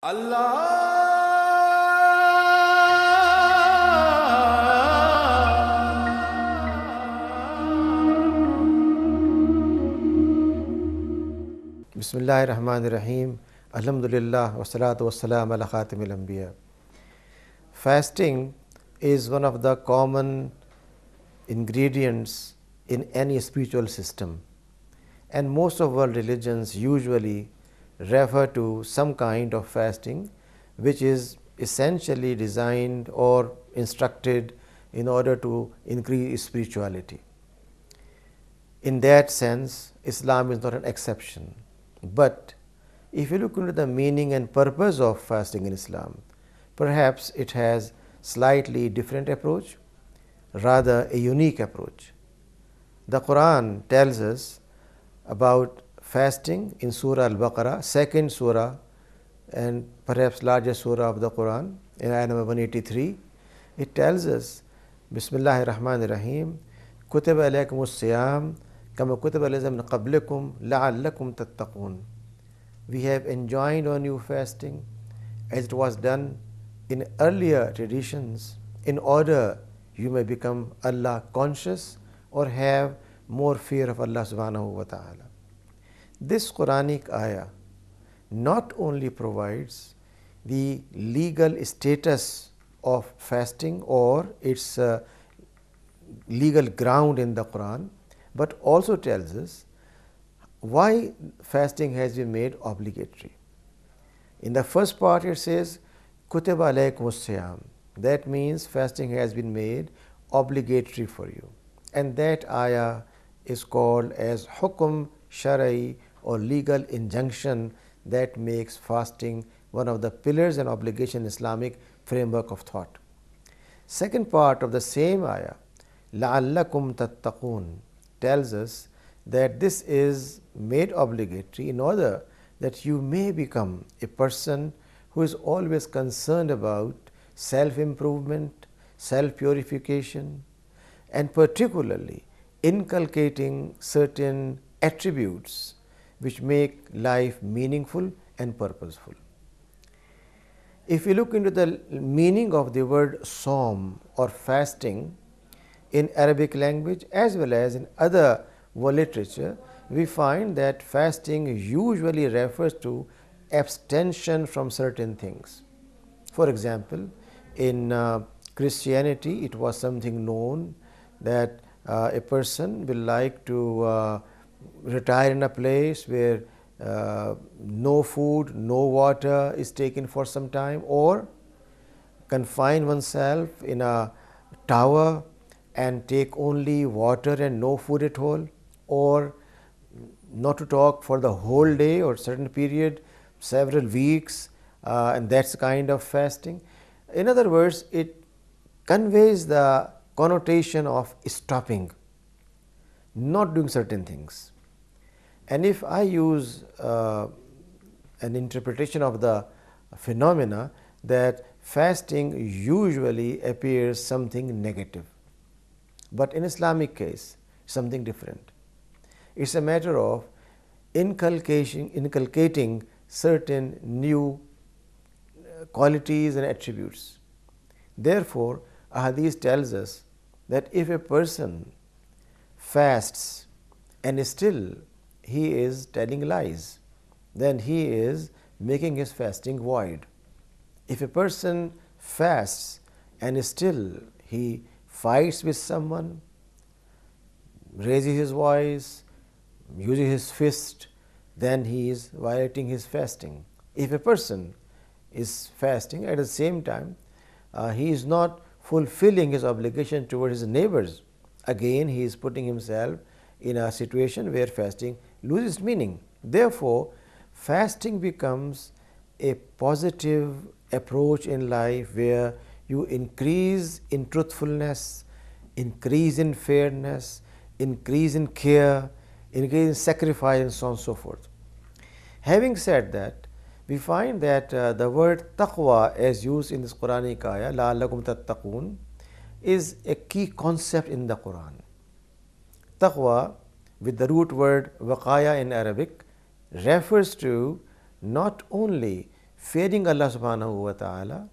Allah Bismillahirrahmanirrahim. Alhamdulillah wassalatu wassalam ala khatimil anbiya. Fasting is one of the common ingredients in any spiritual system, and most of world religions usually refer to some kind of fasting which is essentially designed or instructed in order to increase spirituality. In that sense, Islam is not an exception. But if you look into the meaning and purpose of fasting in Islam, perhaps it has slightly different approach, rather a unique approach. The Quran tells us about fasting in Surah Al-Baqarah, second surah and perhaps largest surah of the Quran, in ayah number 183. It tells us, Bismillahir Rahmanir Rahim, Kutiba alaykumus siyam kama kutiba alazim min qablikum la'allakum tattaqun. We have enjoined on you fasting as it was done in earlier traditions, in order you may become Allah conscious or have more fear of Allah subhanahu wa ta'ala. This Quranic ayah not only provides the legal status of fasting or its legal ground in the Quran, but also tells us why fasting has been made obligatory. In the first part it says, Kutiba alaykumus siyam. That means fasting has been made obligatory for you. And that ayah is called as Hukum Shara'i, or legal injunction that makes fasting one of the pillars and obligation Islamic framework of thought. Second part of the same ayah, La'allakum tattaqun, tells us that this is made obligatory in order that you may become a person who is always concerned about self-improvement, self-purification, and particularly inculcating certain attributes which make life meaningful and purposeful. If you look into the meaning of the word Saum or fasting in Arabic language as well as in other world literature, we find that fasting usually refers to abstention from certain things. For example, in Christianity, it was something known that a person will like to retire in a place where no food, no water is taken for some time, or confine oneself in a tower and take only water and no food at all, or not to talk for the whole day or certain period, several weeks, and that's kind of fasting. In other words, it conveys the connotation of stopping, not doing certain things. And if I use an interpretation of the phenomena, that fasting usually appears something negative, but in Islamic case something different. It's a matter of inculcating certain new qualities and attributes. Therefore, Hadith tells us that if a person fasts and still he is telling lies, then he is making his fasting void. If a person fasts and still he fights with someone, raises his voice, uses his fist, then he is violating his fasting. If a person is fasting at the same time, he is not fulfilling his obligation towards his neighbors, again he is putting himself in a situation where fasting loses meaning. Therefore, fasting becomes a positive approach in life where you increase in truthfulness, increase in fairness, increase in care, increase in sacrifice, and so on and so forth. Having said that, we find that the word taqwa as used in this Quranic ayah, la'allakum tattaqun, is a key concept in the Quran. Taqwa, with the root word waqaya in Arabic, refers to not only fearing Allah subhanahu wa ta'ala,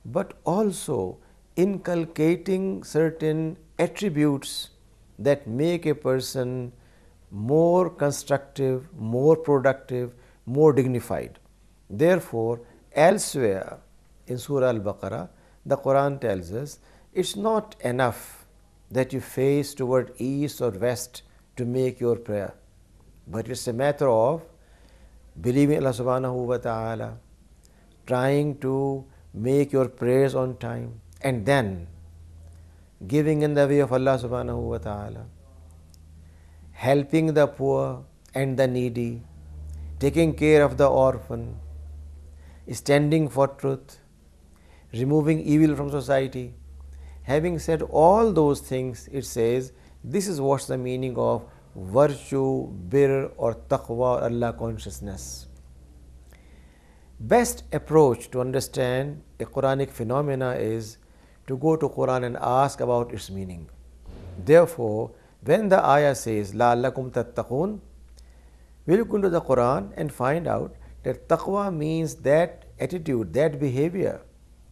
but also inculcating certain attributes that make a person more constructive, more productive, more dignified. Therefore, elsewhere in Surah Al-Baqarah, the Quran tells us it's not enough that you face toward east or west to make your prayer, but it's a matter of believing Allah subhanahu wa ta'ala, trying to make your prayers on time, and then giving in the way of Allah subhanahu wa ta'ala, helping the poor and the needy, taking care of the orphan, standing for truth, removing evil from society. Having said all those things, it says this is what's the meaning of virtue, birr or taqwa or Allah consciousness. Best approach to understand a Quranic phenomena is to go to Quran and ask about its meaning. Therefore, when the ayah says la'allakum tattaqun, we look into the Quran and find out that taqwa means that attitude, that behavior,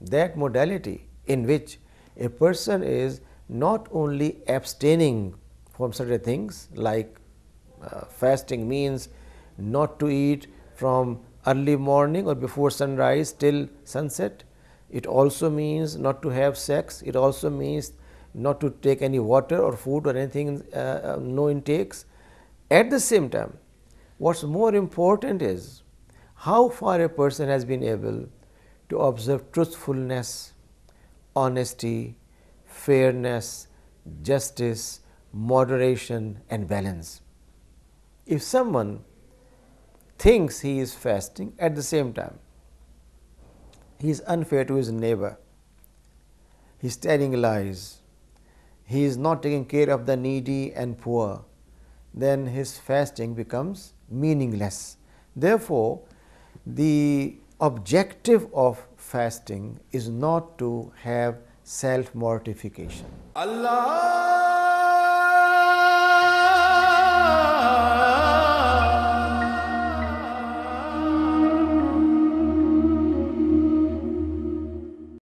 that modality in which a person is not only abstaining from certain things like fasting means not to eat from early morning or before sunrise till sunset. It also means not to have sex. It also means not to take any water or food or anything, no intakes. At the same time, what's more important is how far a person has been able to observe truthfulness, honesty, fairness, justice, moderation and balance. If someone thinks he is fasting, at the same time he is unfair to his neighbor, he is telling lies, he is not taking care of the needy and poor, then his fasting becomes meaningless. Therefore, the objective of fasting is not to have self mortification. Allah